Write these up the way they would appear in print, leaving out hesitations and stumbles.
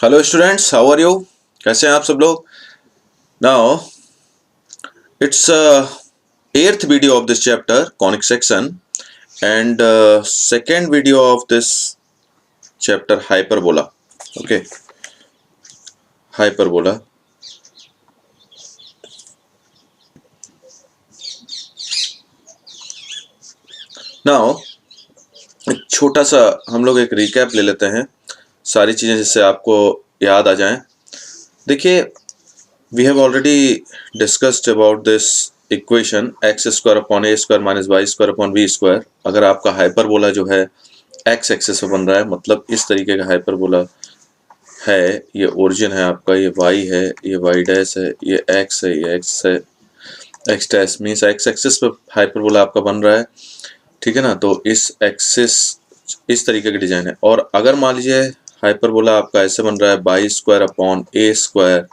Hello students, how are you? कैसे हैं आप सब लोग? Now it's eighth video of this chapter conic section and second video of this chapter hyperbola. Okay, hyperbola. Now एक छोटा सा हम लोग एक रिकैप ले लेते हैं, सारी चीज़ें जिससे आपको याद आ जाएं. देखिए, we have already discussed about this equation x square upon a square minus y square upon b square. अगर आपका हाइपरबोला जो है x एक्सिस पे बन रहा है, मतलब इस तरीके का हाइपरबोला है, ये ओरिजिन है आपका, ये y है, ये y डैश है, ये x है, ये x है, x dash means x axis पे हाइपरबोला आपका बन रहा है. ठीक है ना? तो इस एक्सिस इस तरीके की डिजाइन है. और अगर मान लीजिए हाइपरबोला आपका ऐसे बन रहा है y square upon a square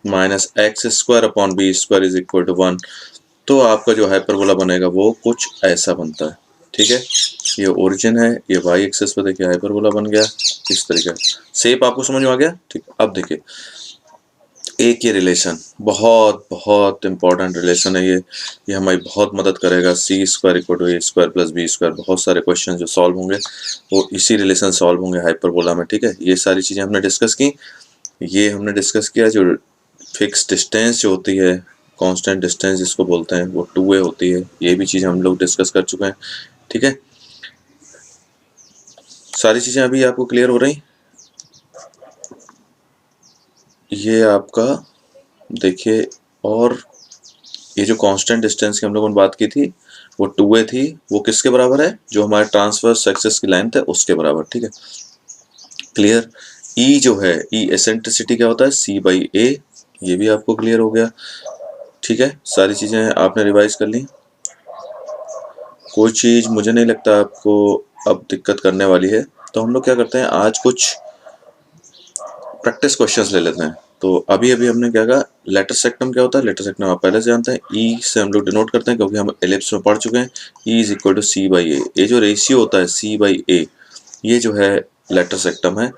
minus x square upon B square is equal to 1, तो आपका जो हाइपरबोला बनेगा वो कुछ ऐसा बनता है. ठीक है, ये ओरिजिन है, ये वाई एक्सिस पे देखिए हाइपरबोला बन गया इस तरीके. शेप आपको समझ में आ गया? ठीक. अब देखिए, एक ये रिलेशन बहुत बहुत इंपॉर्टेंट रिलेशन है. ये हमारी बहुत मदद करेगा. C square equal to A square plus B square. बहुत सारे क्वेश्चन जो सॉल्व होंगे वो इसी रिलेशन सॉल्व होंगे हाइपरबोला में. ठीक है, ये सारी चीज़ें हमने डिस्कस की. ये हमने डिस्कस किया जो फिक्स डिस्टेंस जो होती है, कांस्टेंट डिस्टेंस जिसको बोलते हैं, वो 2a होती है. ये भी चीज़ हम लोग डिस्कस कर चुके हैं. ठीक है, सारी चीज़ें अभी आपको क्लियर हो रही. ये आपका देखिए, और ये जो कांस्टेंट डिस्टेंस की हम लोगों ने बात की थी वो 2a थी. वो किसके बराबर है? जो हमारे ट्रांसवर्स एक्सिस की लेंथ है उसके बराबर. ठीक है, क्लियर. ई जो है, ई एसेंट्रिसिटी क्या होता है? c by a. ये भी आपको क्लियर हो गया. ठीक है, सारी चीज़ें आपने रिवाइज कर ली. कोई चीज़ मुझे नहीं लगता आपको अब दिक्कत करने वाली है. तो हम लोग क्या करते हैं, आज कुछ प्रैक्टिस क्वेश्चंस ले लेते हैं. तो अभी अभी हमने क्या कहा, लेटर सेक्टम क्या होता है? लेटर सेक्टम आप पहले से जानते हैं. ई से हम लोग डिनोट करते हैं क्योंकि हम एलिप्स में पढ़ चुके हैं. E is equal to C by A. ये जो रेशियो होता है सी बाई ए, ये जो है लेटर सेक्टम है.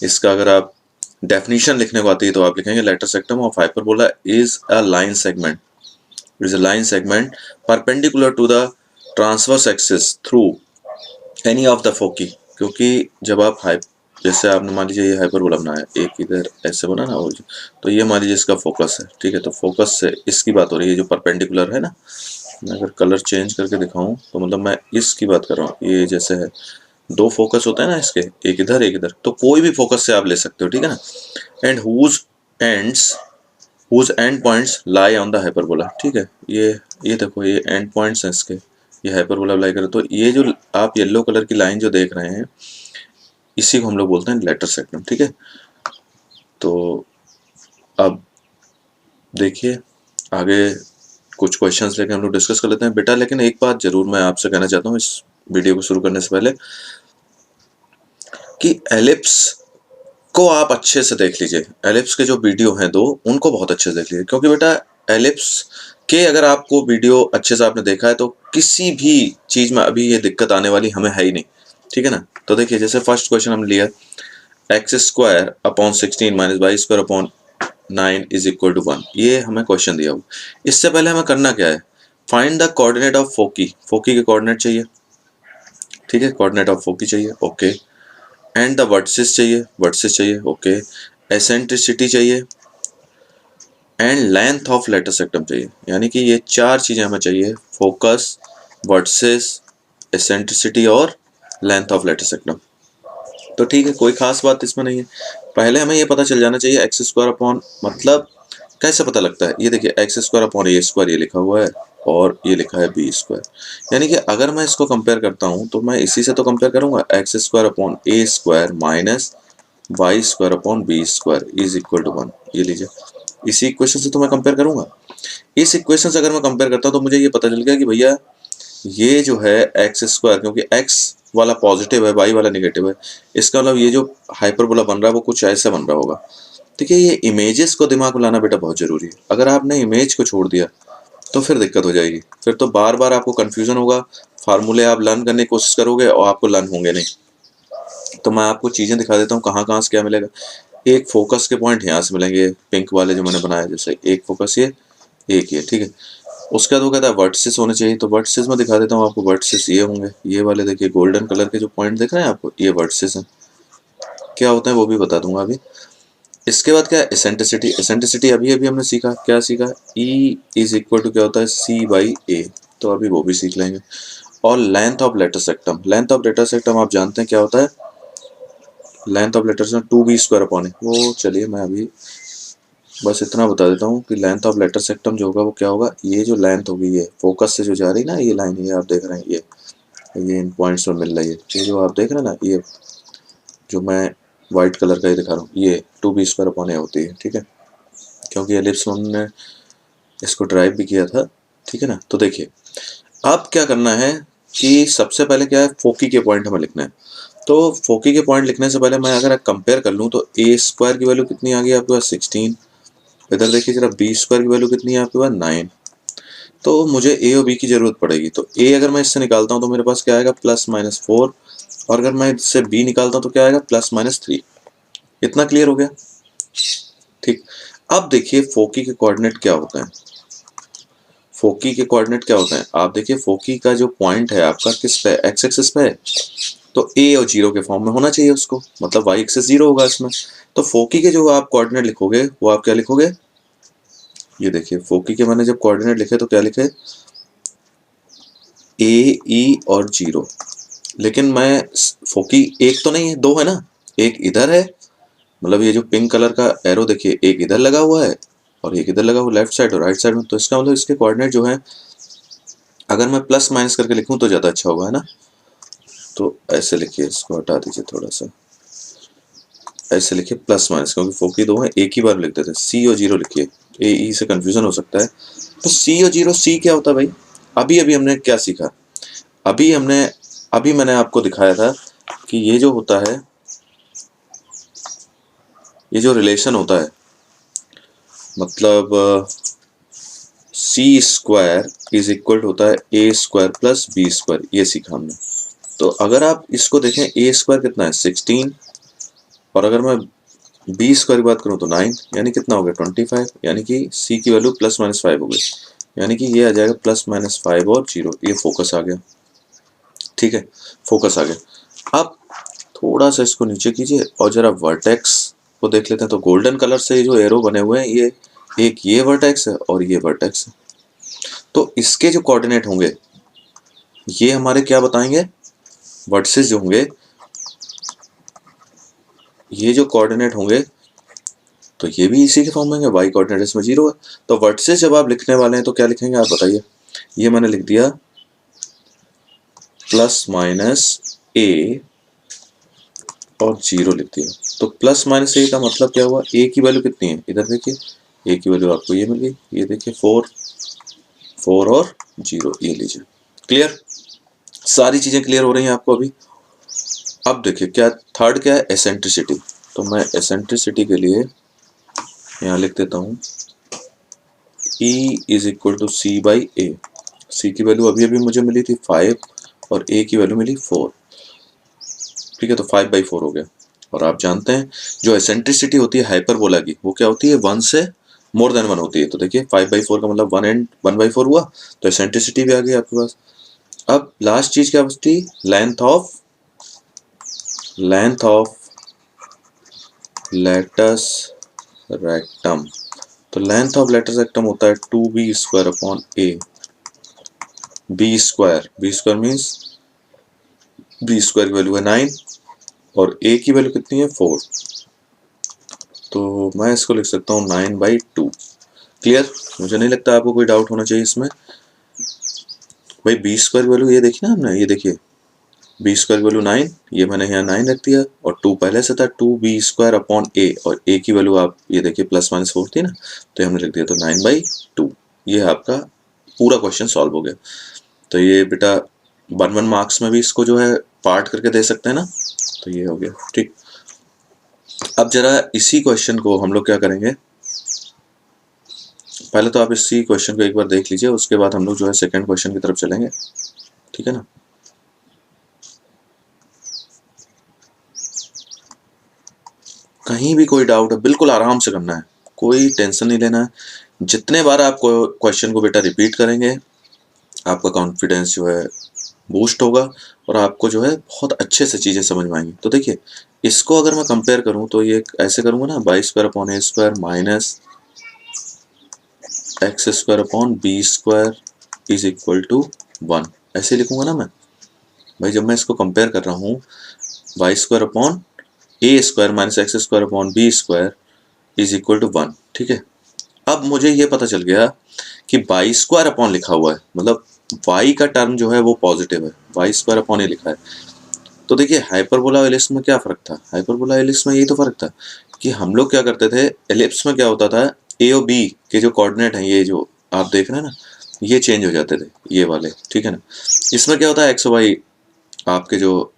इसका अगर आप डेफिनेशन लिखने को आती है तो आप लिखेंगे latus rectum of hyperbola is a line segment, is a line segment perpendicular to the transverse axis through any of the foci. क्योंकि जब आप जैसे आपने मान लीजिए ये हाइपरबोला बनाया, एक इधर ऐसे बना ना, और तो ये मान लीजिए इसका फोकस है. ठीक है, तो फोकस से इसकी बात हो रही है जो परपेंडिकुलर है ना. मैं अगर कलर चेंज करके दिखाऊं तो मतलब मैं इसकी बात कर रहा हूँ. ये जैसे है, दो फोकस होते हैं ना इसके, एक इधर एक इधर, तो कोई भी फोकस से आप ले सकते हो. ठीक है ना. And whose end points lie on the hyperbola. ठीक है, ये देखो, ये एंड पॉइंट्स हैं इसके, ये हाइपरबोला लाई करे. तो ये जो आप येलो कलर की लाइन जो देख रहे हैं, इसी को हम लोग बोलते हैं लेटर सेक्टम. ठीक है, तो अब देखिए आगे कुछ क्वेश्चंस लेके हम लोग डिस्कस कर लेते हैं बेटा. लेकिन एक बात जरूर मैं आपसे कहना चाहता हूँ इस वीडियो को शुरू करने से पहले, कि एलिप्स को आप अच्छे से देख लीजिए. एलिप्स के जो वीडियो हैं दो, उनको बहुत अच्छे से देख लीजिए. क्योंकि बेटा एलिप्स के अगर आपको वीडियो अच्छे से आपने देखा है तो किसी भी चीज़ में अभी ये दिक्कत आने वाली हमें है ही नहीं. ठीक है ना. तो देखिए, जैसे फर्स्ट क्वेश्चन हमने लिया, x square upon 16 minus y square upon 9 is equal to 1. ये हमें क्वेश्चन दिया हुआ. इससे पहले हमें करना क्या है, फाइंड द कोऑर्डिनेट ऑफ फोकी. फोकी के कोऑर्डिनेट चाहिए. ठीक है, कोऑर्डिनेट ऑफ फोकी चाहिए. ओके. एंड द वर्टिसेस चाहिए, वर्टिसेस चाहिए. ओके. एसेंट्रिसिटी चाहिए एंड लेंथ ऑफ लेटर सेक्टम चाहिए. यानी कि ये चार चीज़ें हमें चाहिए, फोकस, वर्टिसेस, एसेंट्रिसिटी और लेंथ ऑफ लेटर सेक्टम. तो ठीक है, कोई खास बात इसमें नहीं है. पहले हमें ये पता चल जाना चाहिए एक्स स्क्वायर अपॉन, मतलब कैसे पता लगता है, ये देखिए एक्स स्क्वायर अपॉन ए स्क्वायर ये लिखा हुआ है और ये लिखा है बी स्क्वायर. यानी कि अगर मैं इसको कंपेयर करता हूँ तो मैं इसी से तो कंपेयर करूंगा, x square upon A square minus y square upon B square is equal to 1. ये लीजिए, इसी इक्वेशन से तो मैं कंपेयर करूंगा. इस इक्वेशन से अगर मैं कंपेयर करता हूँ तो मुझे ये पता चल गया कि भैया ये जो है एक्स स्क्वायर, क्योंकि एक्स वाला पॉजिटिव है, वाई वाला नेगेटिव है, इसका मतलब ये जो हाइपरबोला बन रहा है वो कुछ ऐसा बन रहा होगा. ठीक है, ये इमेजेस को दिमाग में लाना बेटा बहुत जरूरी है. अगर आपने इमेज को छोड़ दिया तो फिर दिक्कत हो जाएगी. फिर तो बार बार आपको कंफ्यूजन होगा, फार्मूले आप लर्न करने की कोशिश करोगे और आपको लर्न होंगे नहीं. तो मैं आपको चीज़ें दिखा देता हूँ कहाँ कहाँ से क्या मिलेगा. एक फोकस के पॉइंट यहाँ से मिलेंगे, पिंक वाले जो मैंने बनाया, जैसे एक फोकस ये, एक ये, ठीक है। उसके बाद वो कहता है वर्टिसेस होने चाहिए, तो वर्टिसेस में दिखा देता हूँ आपको। वर्टिसेस ये होंगे, ये वाले देखिए गोल्डन कलर के जो पॉइंट दिख रहे हैं आपको, ये वर्टिसेस हैं। क्या होता है वो भी बता दूंगा अभी। इसके बाद क्या है, एसेंट्रिसिटी। एसेंट्रिसिटी अभी अभी हमने सीखा, क्या सीखा, E इज इक्वल टू क्या होता है, C/A, तो अभी वो भी सीख लेंगे। और length of latus rectum, length of latus rectum आप जानते हैं क्या होता है, length of latus rectum 2b² upon A, वो चलिए मैं अभी बस इतना बता देता हूँ कि लेंथ ऑफ लेटर सेक्टम जो होगा वो क्या होगा, ये जो लेंथ होगी, ये फोकस से जो जा रही है ना, ये लाइन, ये आप देख रहे हैं, ये इन पॉइंट्स में मिल रही है, ये जो आप देख रहे हैं ना, ये जो मैं व्हाइट कलर का ये दिखा रहा हूँ, ये 2b² अपॉन ए होती है, ठीक है, क्योंकि एलिप्स में हमने इसको ड्राइव भी किया था, ठीक है ना। तो देखिए अब क्या करना है कि सबसे पहले क्या है, फोकी के पॉइंट हमें लिखना है। तो फोकी के पॉइंट लिखने से पहले मैं अगर कंपेयर कर लूँ तो A² की वैल्यू कितनी आ गई आपके पास, 16। इधर देखिए जरा, B² की वैल्यू कितनी है आपके पास, 9। तो मुझे A और B की जरूरत पड़ेगी, तो A अगर मैं इससे निकालता हूँ तो मेरे पास क्या आएगा, +-4, और अगर मैं इससे B निकालता हूँ तो क्या आएगा, +-3। इतना क्लियर हो गया, ठीक। अब देखिए फोकी के कोऑर्डिनेट क्या होते हैं, फोकी के कोऑर्डिनेट क्या होते हैं, आप देखिए फोकी का जो पॉइंट है आपका किस पे, एक्स एक्सिस पे है, तो A और 0 के फॉर्म में होना चाहिए उसको, मतलब y एक्सिस 0 होगा इसमें। तो फोकी के जो आप कोऑर्डिनेट लिखोगे वो आप क्या लिखोगे, ये देखिए फोकी के मैंने जब कोऑर्डिनेट लिखे तो क्या लिखे, A, E और 0। लेकिन मैं फोकी एक तो नहीं है, दो है ना, एक इधर है, मतलब ये जो पिंक कलर का एरो देखिए, एक इधर लगा हुआ है और एक इधर लगा हुआ, लेफ्ट साइड और राइट साइड में। तो इसका मतलब इसके कोऑर्डिनेट जो है, अगर मैं प्लस माइनस करके लिखूं तो ज़्यादा अच्छा होगा, है ना। तो ऐसे लिखिए, इसको हटा दीजिए थोड़ा सा, ऐसे लिखिए प्लस माइनस, क्योंकि फोकी दो है, एक ही बार लिख देते हैं। C और 0 लिखिए, A E से कंफ्यूजन हो सकता है। तो C और 0, C क्या होता है भाई, अभी अभी हमने क्या सीखा, अभी मैंने आपको दिखाया था कि ये जो होता है, ये जो रिलेशन होता है, मतलब C² इज इक्वल होता है A² + B², ये सीखा हमने। तो अगर आप इसको देखें, A² कितना है, 16, और अगर मैं B² की बात करूं तो 9, यानी कितना हो गया, 25, यानी कि C की वैल्यू +-5 हो गई, यानी कि ये आ जाएगा +-5 और 0, ये फोकस आ गया, ठीक है, फोकस आ गया। अब थोड़ा सा इसको नीचे कीजिए और जरा वर्टेक्स को देख लेते हैं। तो गोल्डन कलर से जो एरो बने हुए हैं, ये एक ये वर्टेक्स है और ये वर्टेक्स है। तो इसके जो कोऑर्डिनेट होंगे ये हमारे क्या बताएंगे, वर्टिसेस जो होंगे, ये जो कोऑर्डिनेट होंगे तो ये भी इसी के फॉर्म में होंगे, वाई कोऑर्डिनेट इसमें 0 है। तो वर्टिसेस जब आप लिखने वाले हैं तो क्या लिखेंगे आप बताइए, ये मैंने लिख दिया +-A और 0 लिख दिया। तो +-A का मतलब क्या हुआ, A की वैल्यू कितनी है, इधर देखिए, A की वैल्यू आपको ये मिल गई, ये देखिए 4 और 0, ये लीजिए। क्लियर, सारी चीजें क्लियर हो रही हैं आपको अभी। अब देखिए क्या थर्ड क्या है, एसेंट्रिसिटी। तो मैं एसेंट्रिसिटी के लिए यहाँ लिख देता हूँ E is equal to C/A। C की वैल्यू अभी अभी मुझे मिली थी 5 और A की वैल्यू मिली 4, ठीक है, तो 5/4 हो गया। और आप जानते हैं जो एसेंट्रिसिटी होती है हाइपरबोला की, वो क्या होती है, 1 से मोर देन 1 होती है। तो देखिए 5/4 का मतलब 1/4 हुआ, तो एसेंट्रिसिटी भी आ गई आपके पास। अब लास्ट चीज क्या बचती, लेंथ ऑफ लेटस रेक्टम। तो लेंथ ऑफ लेटस रेक्टम होता है 2b² upon A। B² means B² की वैल्यू है 9 और A की वैल्यू कितनी है, 4। तो मैं इसको लिख सकता हूँ 9/2। क्लियर, मुझे नहीं लगता आपको कोई डाउट होना चाहिए इसमें। भाई B² वैल्यू ये देखी ना हमने, ये देखिए B² वैल्यू 9, ये मैंने यहाँ 9 रख दिया, और 2 पहले से था, 2b² अपॉन A, और A की वैल्यू आप ये देखिए +-4 थी ना, तो हमने लिख दिया, तो 9/2। ये आपका पूरा क्वेश्चन सॉल्व हो गया। तो ये बेटा 1 मार्क्स में भी इसको जो है पार्ट करके दे सकते हैं ना, तो ये हो गया, ठीक। अब जरा इसी क्वेश्चन को हम लोग क्या करेंगे, पहले तो आप इसी क्वेश्चन को एक बार देख लीजिए, उसके बाद हम लोग जो है सेकंड क्वेश्चन की तरफ चलेंगे, ठीक है ना। कहीं भी कोई डाउट है बिल्कुल आराम से करना है, कोई टेंशन नहीं लेना है। जितने बार आप क्वेश्चन को बेटा रिपीट करेंगे, आपका कॉन्फिडेंस जो है बूस्ट होगा और आपको जो है बहुत अच्छे से चीज़ें समझ में आएंगी। तो देखिए, इसको अगर मैं कंपेयर करूं तो ये ऐसे करूंगा ना, y square upon A square minus x square upon B square is equal to 1, ऐसे लिखूंगा ना मैं। भाई जब मैं इसको कंपेयर कर रहा हूँ, y square upon A square minus x square upon B square is equal to 1, ठीक है। अब मुझे ये पता चल गया कि वाई स्क्वायर अपॉन लिखा हुआ है, मतलब वाई का टर्म जो है वो पॉजिटिव है, वाई स्क्वायर अपॉन ए लिखा है। तो देखिए हाइपरबोला और एलिप्स में क्या फर्क था, हाइपरबोला एलिप्स में यही तो फर्क था कि हम लोग क्या करते थे, एलिप्स में क्या होता था, ए और बी के जो कोऑर्डिनेट हैं, ये जो आप देख रहे हैं ना, ये चेंज हो जाते थे, ये वाले, ठीक है ना। इसमें क्या होता है, एक्स वाई आपके जो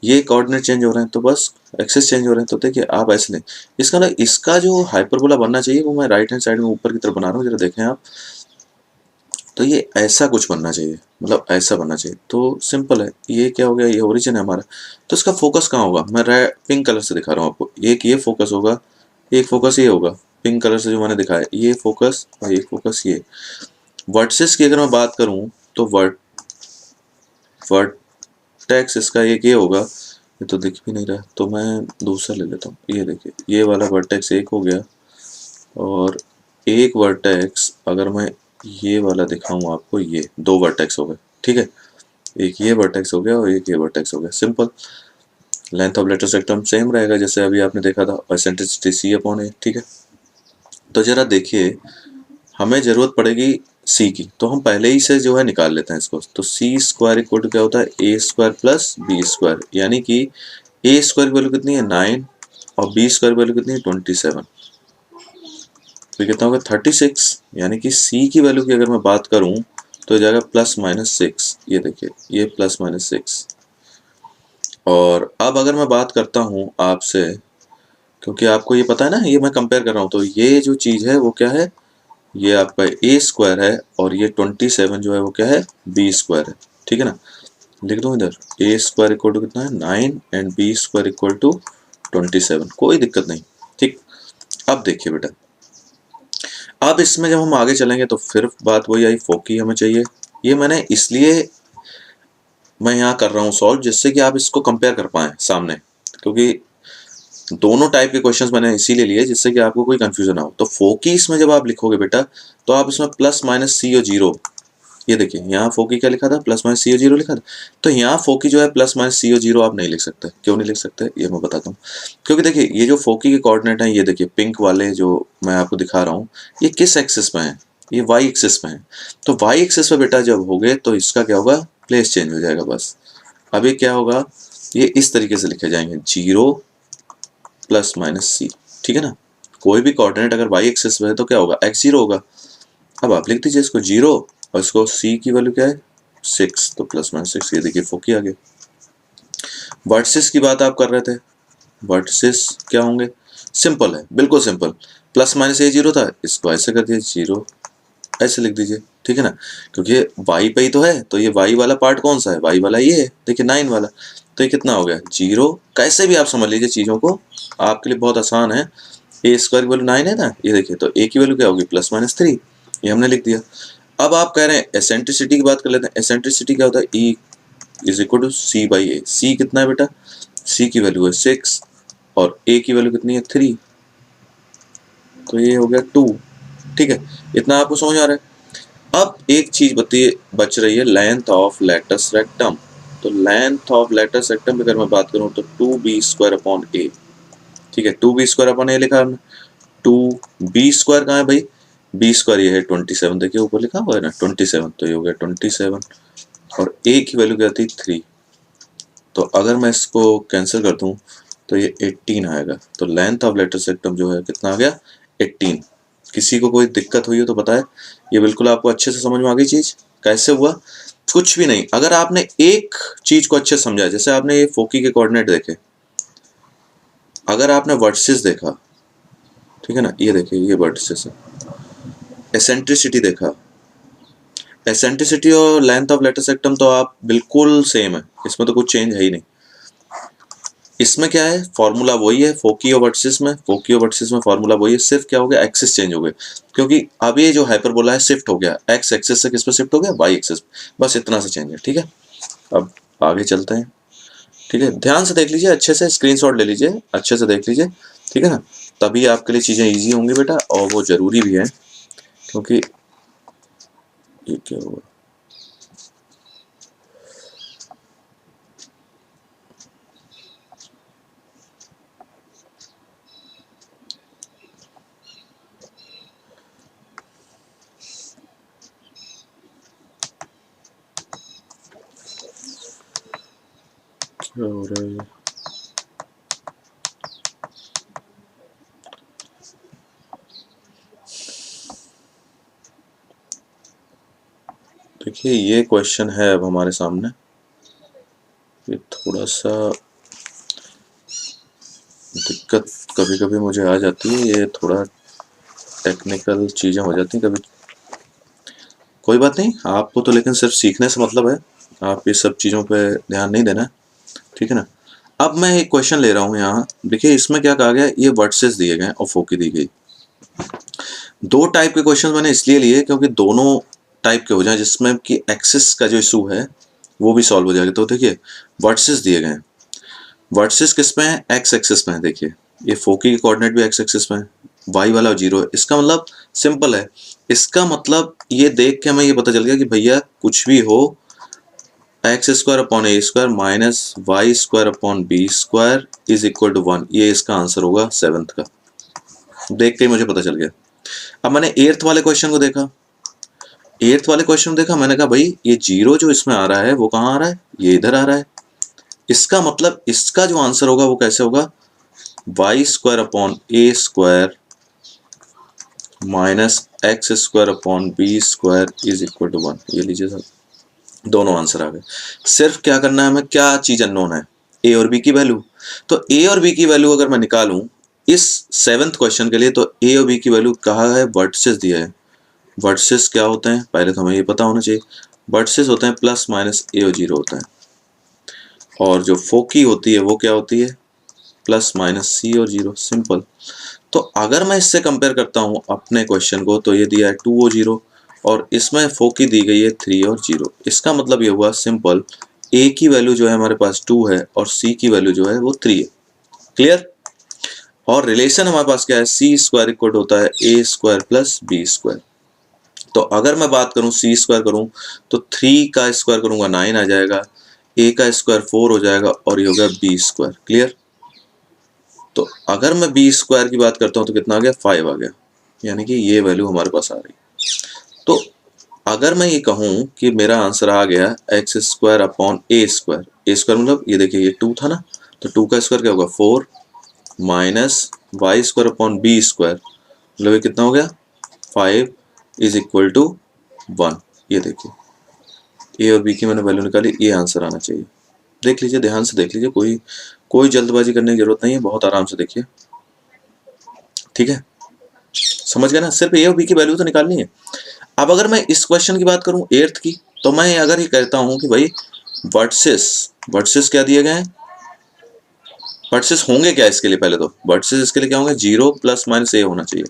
ये कोऑर्डिनेट चेंज हो रहे हैं, तो बस एक्सेस चेंज हो रहे हैं। तो देखिए आप ऐसे नहीं, इसका ना, इसका जो हाइपरबोला बनना चाहिए वो मैं राइट हैंड साइड में ऊपर की तरफ बना रहा हूँ, जरा देखें आप। तो ये ऐसा कुछ बनना चाहिए, मतलब ऐसा बनना चाहिए। तो सिंपल है, ये क्या हो गया, ये ओरिजिन है हमारा। तो इसका फोकस कहाँ होगा, मैं पिंक कलर से दिखा रहा हूँ आपको। एक ये फोकस होगा, एक फोकस ये होगा, पिंक कलर से जो मैंने दिखाया, ये फोकस और एक फोकस ये। वर्टिसेस की अगर मैं बात करूँ तो वर्टेक्स इसका एक ये होगा, ये तो दिख भी नहीं रहा, तो मैं दूसरा ले लेता हूँ। ये देखिए, ये वाला वर्टेक्स एक हो गया, और एक वर्टेक्स अगर मैं ये वाला दिखाऊं आपको, ये दो वर्टेक्स हो गए, ठीक है। एक ये वर्टेक्स हो गया और एक ये वर्टेक्स हो गया, simple. Length of latus सेक्टम same रहेगा जैसे अभी आपने देखा था, एसेंट्रिसिटी सी अपॉन ए, ठीक है। तो जरा देखिए, हमें जरूरत पड़ेगी सी की, तो हम पहले ही से जो है निकाल लेते हैं इसको। तो सी स्क्वायर इक्वल टू क्या होता है, a square plus B square, यानी कि ए स्क्वायर की वैल्यू कितनी है 9 और बी स्क्वायर की वैल्यू कितनी है 27, तो कितना होगा 36। यानी कि सी की वैल्यू की अगर मैं बात करूं तो जाएगा प्लस माइनस 6, ये देखिए ये प्लस माइनस 6। और अब अगर मैं बात करता हूं आपसे, क्योंकि आपको ये पता है ना, ये मैं कंपेयर कर रहा हूं, तो ये जो चीज़ है वो क्या है, ये आपका ए स्क्वायर है और ये 27 जो है वो क्या है, बी स्क्वायर है, ठीक है ना। लिख दूं इधर, ए स्क्वायर इक्वल टू कितना है 9 and b square equal to 27, कोई दिक्कत नहीं, ठीक। अब देखिए बेटा, अब इसमें जब हम आगे चलेंगे तो फिर बात वही आई, फोकी हमें चाहिए। ये मैंने इसलिए मैं यहाँ कर रहा हूँ सॉल्व, जिससे कि आप इसको कंपेयर कर पाएँ सामने, क्योंकि दोनों टाइप के क्वेश्चंस मैंने इसीलिए लिए जिससे कि आपको कोई कंफ्यूजन ना हो। तो फोकी इसमें जब आप लिखोगे बेटा, तो आप इसमें प्लस माइनस सी और जीरो, ये देखिए यहाँ फोकी क्या लिखा था, प्लस माइनस सी और जीरो लिखा था। तो यहाँ फोकी जो है प्लस माइनस सी और जीरो आप नहीं लिख सकते। क्यों नहीं लिख सकते, ये मैं बताता हूँ। क्योंकि देखिए ये जो फोकी के कोऑर्डिनेट हैं, ये देखिए पिंक वाले जो मैं आपको दिखा रहा हूँ, ये किस एक्सिस में है, ये वाई एक्सिस में है। तो वाई एक्सिस पे बेटा जब हो गए तो इसका क्या होगा, प्लेस चेंज हो जाएगा बस। अभी क्या होगा, ये इस तरीके से लिखे जाएंगे, जीरो प्लस माइनस सी, ठीक है ना। कोई भी कोऑर्डिनेट अगर वाई एक्सिस में है तो क्या होगा, एक्स जीरो होगा। अब आप लिख दीजिए इसको जीरो और इसको सी की वैल्यू क्या है 6, तो प्लस माइनस 6, ये देखिए फोकी आ गए। वर्टिसेस की बात आप कर रहे थे, वर्टिसेस क्या होंगे, सिंपल है, बिल्कुल सिंपल। प्लस माइनस ए जीरो था, इसको ऐसे कर दीजिए, जीरो ऐसे लिख दीजिए, ठीक है ना। क्योंकि ये वाई पे ही तो है, तो ये वाई वाला पार्ट कौन सा है, वाई वाला ये है, देखिए 9 वाला। तो ये कितना हो गया, जीरो। कैसे भी आप समझ लीजिए चीज़ों को, आपके लिए बहुत आसान है। ए स्क्वायर की वैल्यू 9 है ना, ये देखिए, तो ए की वैल्यू क्या होगी, प्लस माइनस 3, ये हमने लिख दिया। अब आप कह रहे हैं एसेंट्रिसिटी की बात कर लेते हैं। एसेंट्रिसिटी क्या होता है, E is equal to C by A. C कितना है बेटा, सी की वैल्यू है 6 और ए की वैल्यू कितनी है 3, तो ये हो गया 2, ठीक है। इतना आपको समझ आ रहा है। अब एक चीज बच रही है, लेंथ ऑफ लेटस रेक्टम। तो लेंथ ऑफ लेटस रेक्टम की अगर मैं बात करूं तो 2b² अपॉन ए, ठीक है। 2b² अपॉन ए लिखा हमने, 2b² कहाँ है भाई, b² ये है 27, देखिए ऊपर लिखा हुआ है ना 27, तो ये हो गया 27 और a की वैल्यू क्या थी 3। तो अगर मैं इसको कैंसिल कर दूं तो ये 18 आएगा। तो लेंथ ऑफ लेटस रेक्टम जो है कितना आ गया, 18। किसी को कोई दिक्कत हुई हो तो बताए, ये बिल्कुल आपको अच्छे से समझ में आ गई चीज, कैसे हुआ, कुछ भी नहीं। अगर आपने एक चीज को अच्छे से समझा, जैसे आपने ये फोकी के कोऑर्डिनेट देखे, अगर आपने वर्टिसेस देखा, ठीक है ना, ये देखिए ये वर्टिसेस है, एसेंट्रिसिटी देखा, एसेंट्रिसिटी और लेंथ ऑफ लेटस रेक्टम तो आप बिल्कुल सेम है, इसमें तो कुछ चेंज है ही नहीं। इसमें क्या है, फॉर्मूला वही है फोकी और वर्टिसिस में, फोकी और वर्टिसिस में फॉर्मूला वही है, सिर्फ क्या हो गया, एक्सिस चेंज हो गए, क्योंकि अब ये जो हाइपरबोला है शिफ्ट हो गया, एक्स एक्सिस से किस पे शिफ्ट हो गया, वाई एक्सिस, बस इतना सा चेंज है। ठीक है, अब आगे चलते हैं। ठीक है, ध्यान से देख लीजिए, अच्छे से स्क्रीनशॉट ले लीजिए, अच्छे से देख लीजिए, ठीक है ना, तभी आपके लिए चीज़ें ईजी होंगी बेटा, और वो ज़रूरी भी है, क्योंकि ये क्या हुआ, क्या हो रहा है, देखिए ये क्वेश्चन है अब हमारे सामने, ये थोड़ा सा दिक्कत कभी कभी मुझे आ जाती है, ये थोड़ा टेक्निकल चीज़ें हो जाती हैं कभी, कोई बात नहीं, आपको तो लेकिन सिर्फ सीखने से मतलब है, आप ये सब चीज़ों पे ध्यान नहीं देना, ठीक है ना। अब मैं एक क्वेश्चन ले रहा हूँ यहाँ, देखिए इसमें क्या कहा गया, ये वर्सेस दिए गए और फोकी दी गई। दो टाइप के क्वेश्चन मैंने इसलिए लिए क्योंकि दोनों टाइप के हो जाए जिसमें कि एक्सिस का जो इशू है वो भी सॉल्व हो जाएगा। तो देखिए वर्सेस दिए गए हैं, वर्सेस किस में है, एक्स एक्सिस में है, देखिए ये फोकी के कोऑर्डिनेट भी एक्स एक्सिस में है, वाई वाला 0 है, इसका मतलब सिंपल है, इसका मतलब ये देख के हमें ये पता चल गया कि भैया कुछ भी हो, x square upon A square minus y square upon B square is equal to 1, ये इसका आंसर होगा सेवंथ का, देख के ही मुझे पता चल गया। अब मैंने एट्थ वाले क्वेश्चन को देखा, एट्थ वाले क्वेश्चन देखा, मैंने कहा भाई ये 0 जो इसमें आ रहा है वो कहाँ आ रहा है, ये इधर आ रहा है, इसका मतलब इसका जो आंसर होगा वो कैसे होगा, y square upon A square minus x square upon B square is equal to 1, ये लीजिए सर, दोनों आंसर आ गए। सिर्फ क्या करना है हमें, क्या चीज अननोन है, ए और बी की वैल्यू, तो ए और बी की वैल्यू अगर मैं निकालूं इस सेवेंथ क्वेश्चन के लिए, तो ए और बी की वैल्यू कहा है, वर्टिसेस दिया है, वर्टिसेस क्या होते हैं पहले तो हमें ये पता होना चाहिए, वर्टिसेस होते हैं प्लस माइनस ए और 0 होता है, और जो फोकी होती है वो क्या होती है, प्लस माइनस सी और 0, सिंपल। तो अगर मैं इससे कंपेयर करता हूँ अपने क्वेश्चन को, तो ये दिया है 2 और 0 और इसमें फोकी दी गई है 3 और 0, इसका मतलब ये हुआ सिंपल, ए की वैल्यू जो है हमारे पास 2 है और सी की वैल्यू जो है वो 3 है, क्लियर। और रिलेशन हमारे पास क्या है, सी स्क्वायर इक्वल होता है a square plus B square, तो अगर मैं बात करूं सी स्क्वायर करूं तो 3 का स्क्वायर करूंगा 9 आ जाएगा, ए का स्क्वायर 4 हो जाएगा और ये हो गया बी स्क्वायर, क्लियर। तो अगर मैं बी स्क्वायर की बात करता हूं तो कितना आ गया, 5 आ गया, यानी कि ये वैल्यू हमारे पास आ रही। तो अगर मैं ये कहूं कि मेरा आंसर आ गया एक्स स्क्वायर अपॉन ए स्क्वायर, ए स्क्वायर मतलब ये देखिए ये 2 था ना, तो 2 का स्क्वायर क्या होगा 4 minus y square upon B square, मतलब ये कितना हो गया 5 इज इक्वल टू 1, ये देखिए ए और बी की मैंने वैल्यू निकाली, ये आंसर आना चाहिए। देख लीजिए, ध्यान से देख लीजिए, कोई जल्दबाजी करने की जरूरत नहीं है, बहुत आराम से देखिए, ठीक है, समझ गए ना, सिर्फ ए और बी की वैल्यू तो निकालनी है। अब अगर मैं इस क्वेश्चन की बात करूं एट्थ की, तो मैं अगर ये कहता हूं कि भाई वर्टिसेस, वर्टिसेस क्या दिए गए हैं, वर्टिसेस होंगे क्या इसके लिए, पहले तो वर्टिसेस इसके लिए क्या होंगे, 0 प्लस माइनस ए होना चाहिए,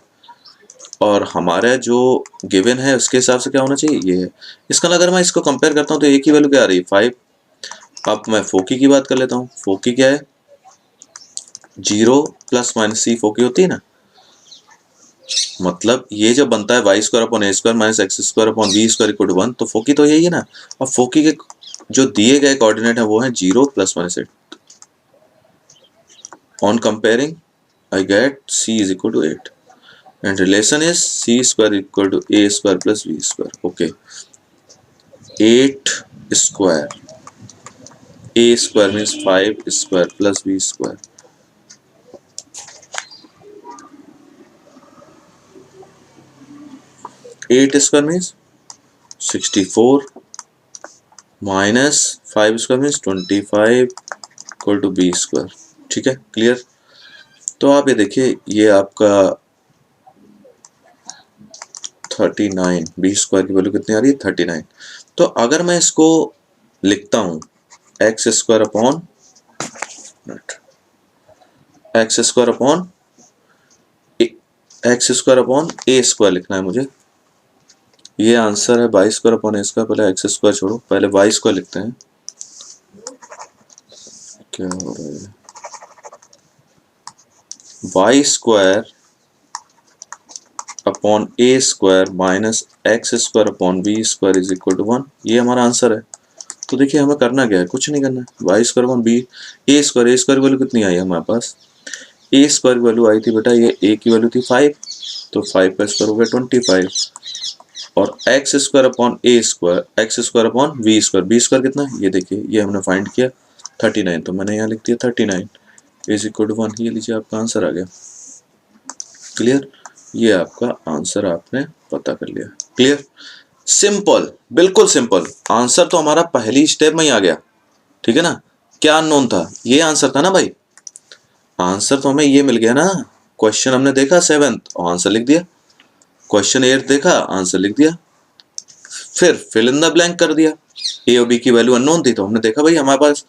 और हमारा जो गिवन है उसके हिसाब से क्या होना चाहिए, ये है। इसका अगर मैं इसको कंपेयर करता हूं तो ए की वैल्यू क्या आ रही है 5, अब मैं फोकी की बात कर लेता हूँ, फोकी क्या है 0 प्लस माइनस सी फोकी होती है ना, मतलब ये जो बनता है Y square upon A square minus x square upon B square equal to 1, तो फोकी तो यही है ना। और फोकी के जो दिए गए कोऑर्डिनेट है वो है 0 plus minus 8, on comparing I get c is equal to 8 and relation is c square equal to a square plus b square, okay, 8 square, a square means 5 square plus b square, 8 square means 64 minus 5 square means 25 equal to b square, ठीक है, clear. तो आप ये देखिए ये आपका 39, B square की value कितनी आ रही है 39। तो अगर मैं इसको लिखता हूं X square upon X square upon ए स्क्वायर लिखना है मुझे। ये आंसर है वाई स्क्वायर अपॉन ए स्क्वायर। पहले एक्स स्क्वायर छोड़ो, पहले वाई स्क्वायर लिखते हैं। क्या हो रहा है, Y square upon A square minus x square upon B square is equal to 1। ये हमारा आंसर है। तो देखिए हमें करना क्या है, कुछ नहीं करना है। वाई स्क्वायर अपॉन बी ए स्क्वायर की वैल्यू कितनी आई है हमारे पास, ए स्क्वायर की वैल्यू आई थी बेटा, ये ए की वैल्यू थी 5, तो 5 का स्क्वायर हो गया 25, और एक्स स्क्वायर अपॉन ए square, X square upon B square कितना है, ये देखिए ये हमने फाइंड किया 39, तो मैंने यहाँ लिख दिया 39 इज इक्वल टू 1। ये लीजिए आपका आंसर आ गया। क्लियर, ये आपका आंसर आपने पता कर लिया। क्लियर, सिंपल, बिल्कुल सिंपल आंसर तो हमारा पहली स्टेप में ही आ गया। ठीक है ना, क्या अननोन था, ये आंसर था ना भाई, आंसर तो हमें ये मिल गया ना। क्वेश्चन हमने देखा 7th और आंसर लिख दिया, क्वेश्चन 8 देखा आंसर लिख दिया, फिर फिल इन द ब्लैंक कर दिया। ए और बी की वैल्यू अननोन थी तो हमने देखा भाई हमारे पास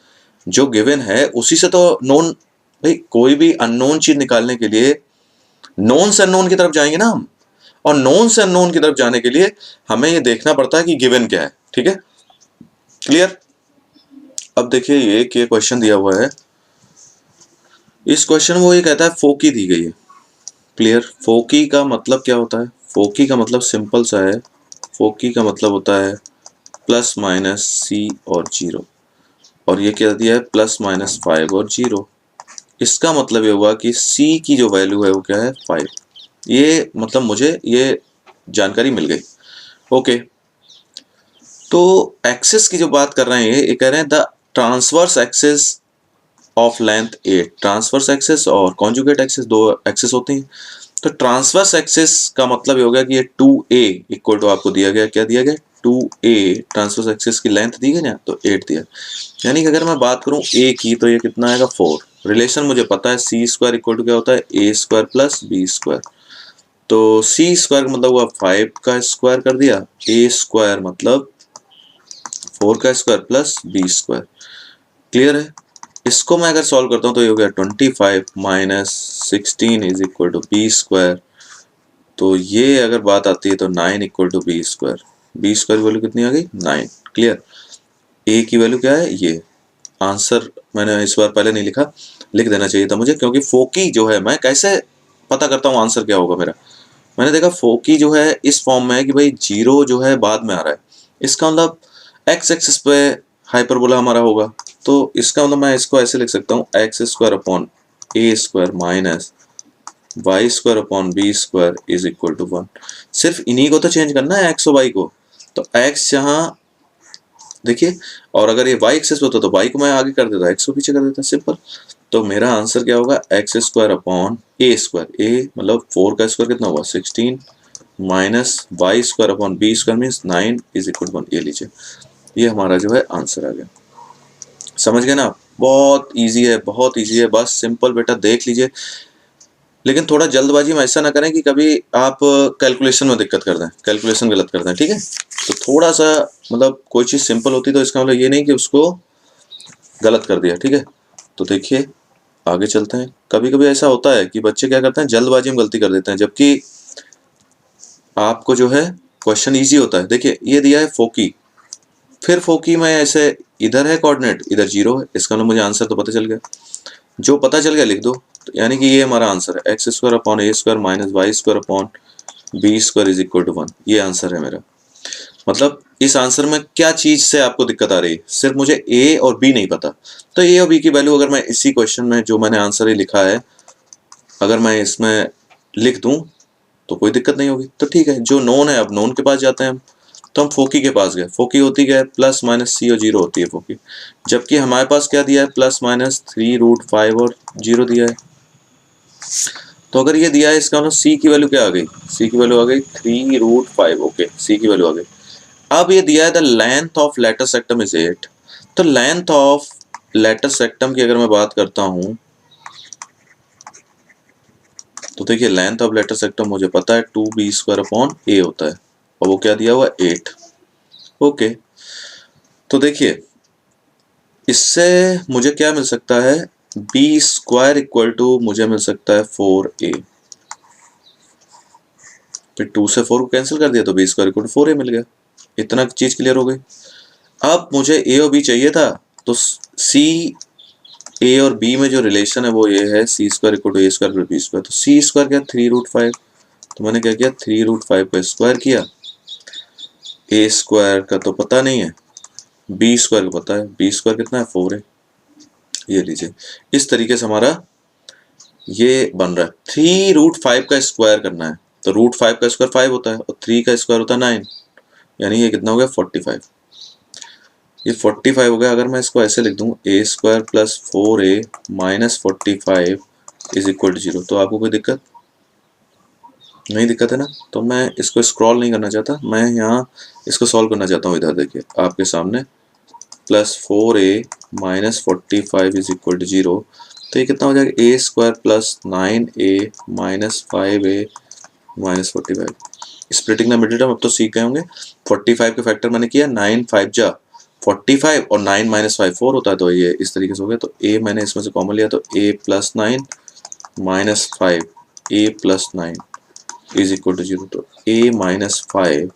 जो गिवन है उसी से तो नोन, भाई कोई भी अननोन चीज निकालने के लिए नोन से अननोन की तरफ जाएंगे ना हम, और नोन से अननोन की तरफ जाने के लिए हमें ये देखना पड़ता है कि गिवन क्या है। ठीक है, क्लियर। अब देखिए ये क्वेश्चन दिया हुआ है, इस क्वेश्चन में वो ये कहता है फोकी दी गई है। क्लियर, फोकी का मतलब क्या होता है, फोकी का मतलब सिंपल सा है, फोकी का मतलब होता है प्लस माइनस सी और जीरो, और ये क्या दिया है प्लस माइनस 5 और 0। इसका मतलब ये हुआ कि सी की जो वैल्यू है वो क्या है 5। ये मतलब मुझे ये जानकारी मिल गई। ओके, तो एक्सिस की जो बात कर रहे हैं ये कह रहे हैं the transverse axis of length 8। Transverse axis और कॉन्जुगेट एक्सिस, दो एक्सिस होती हैं। तो ट्रांसवर्स एक्सिस का मतलब ये हो गया कि ये 2a इक्वल टू आपको दिया गया, क्या दिया गया 2a, ट्रांसवर्स एक्सिस की लेंथ दी गई ना, तो 8 दिया। यानी कि अगर मैं बात करूं a की तो ये कितना आएगा 4। रिलेशन मुझे पता है सी स्क्वायर इक्वल टू क्या होता है a square plus B square. तो सी स्क्वायर का मतलब हुआ 5 का स्क्वायर कर दिया, ए स्क्वायर मतलब 4 का square plus B square. Clear है, इसको मैं अगर सॉल्व करता हूं तो ये हो गया 25 minus 16 is equal to b square. तो ये अगर बात आती है तो 9 इक्वल टू बी स्क्वायर की वैल्यू कितनी आ गई 9। क्लियर, ए की वैल्यू क्या है, ये आंसर मैंने इस बार पहले नहीं लिखा, लिख देना चाहिए था मुझे, क्योंकि फोकी जो है मैं कैसे पता करता हूँ आंसर क्या होगा मेरा। मैंने देखा फोकी जो है इस फॉर्म में है कि भाई जीरो जो है बाद में आ रहा है, इसका मतलब एक्स एक्सिस पे हाइपरबोला हमारा होगा। तो इसका मतलब मैं इसको ऐसे लिख सकता हूँ x square upon A square minus y square upon B square is equal to 1। सिर्फ इन्हीं को तो चेंज करना है एक्स और वाई को, तो एक्स यहाँ देखिए, और अगर ये वाई एक्सिस होता तो वाई को मैं आगे कर देता, एक्स को पीछे कर देता, सिंपल। तो मेरा आंसर क्या होगा x square upon A square, a मतलब 4 का स्क्वायर कितना हुआ 16 minus y square upon B square means 9 is equal to 1। ये लीजिए, ये हमारा जो है आंसर आ गया। समझ गए ना आप, बहुत इजी है, बहुत इजी है, बस सिंपल बेटा देख लीजिए। लेकिन थोड़ा जल्दबाजी में ऐसा ना करें कि कभी आप कैलकुलेशन में दिक्कत कर दें, कैलकुलेशन गलत कर दें। ठीक है, तो थोड़ा सा मतलब कोई चीज़ सिंपल होती तो इसका मतलब ये नहीं कि उसको गलत कर दिया। ठीक है, तो देखिए आगे चलते हैं। कभी कभी ऐसा होता है कि बच्चे क्या करते हैं जल्दबाजी में गलती कर देते हैं, जबकि आपको जो है क्वेश्चन इजी होता है। देखिए ये दिया है फोकी, फिर फोकी में ऐसे इधर है कोऑर्डिनेट, इधर 0 है, इसका मतलब मुझे आंसर तो पता चल गया, जो पता चल गया लिख दो। तो यानी कि ये हमारा आंसर है x square upon A square minus y square upon B square is equal to 1। ये आंसर है मेरा। मतलब इस आंसर में क्या चीज से आपको दिक्कत आ रही है, सिर्फ मुझे ए और बी नहीं पता। तो ए और बी की वैल्यू अगर मैं इसी क्वेश्चन में जो मैंने आंसर ही लिखा है अगर मैं इसमें लिख दूं तो कोई दिक्कत नहीं होगी। तो ठीक है, जो नोन है अब नोन के पास जाते हैं हम। तो हम फोकी के पास गए, फोकी होती क्या है प्लस माइनस सी और 0 होती है फोकी, जबकि हमारे पास क्या दिया है प्लस माइनस 3√5 और 0 दिया है। तो अगर ये दिया है इसका मतलब सी की वैल्यू क्या आ गई, सी की वैल्यू आ गई 3√5। ओके, सी की वैल्यू आ गई। अब ये दिया है the length of latus सेक्टम is 8। तो लेंथ ऑफ लेटर सेक्टम की अगर मैं बात करता हूं तो देखिए लेंथ ऑफ लेटर सेक्टम मुझे पता है 2b स्क्वायर अपॉन ए होता है, और वो क्या दिया हुआ 8। ओके, तो देखिए इससे मुझे क्या मिल सकता है, बी स्क्वायर इक्वल टू मुझे मिल सकता है 4a, फिर 2 से 4 को कैंसिल कर दिया तो b square equal to 4a मिल गया। इतना चीज क्लियर हो गई। अब मुझे ए और बी चाहिए था, तो सी ए और बी में जो रिलेशन है वो ये है, C square equal to A square plus B square. तो सी स्क्वायर क्या, 3√5, तो मैंने क्या किया 3√5 का स्क्वायर किया। ए स्क्वायर का तो पता नहीं है, बी स्क्वायर का पता है, बी स्क्वायर कितना है 4 है। ये लीजिए, इस तरीके से हमारा ये बन रहा है। 3√5 का स्क्वायर करना है, तो √5 का स्क्वायर 5 होता है और 3 का स्क्वायर होता है 9, यानी ये कितना हो गया 45। ये 45 हो गया। अगर मैं इसको ऐसे लिख दूं, A square plus 4a minus 45 is equal to 0, तो आपको कोई दिक्कत नहीं, दिक्कत है ना। तो मैं इसको स्क्रॉल नहीं करना चाहता, मैं यहाँ इसको सॉल्व करना चाहता हूँ। इधर देखिए आपके सामने, plus 4a minus 45 is equal to 0, तो ये कितना हो जाएगा, A square plus 9a minus 5a minus 45। Splitting the middle term अब तो सीख गए होंगे। 45 के फैक्टर मैंने किया, 9 5 जा 45 और 9 माइनस 5 4 होता है, तो ये इस तरीके से हो गया। तो a मैंने इसमें से कॉमन लिया, तो a plus 9 minus 5 a plus 9 is equal to 0, तो a minus 5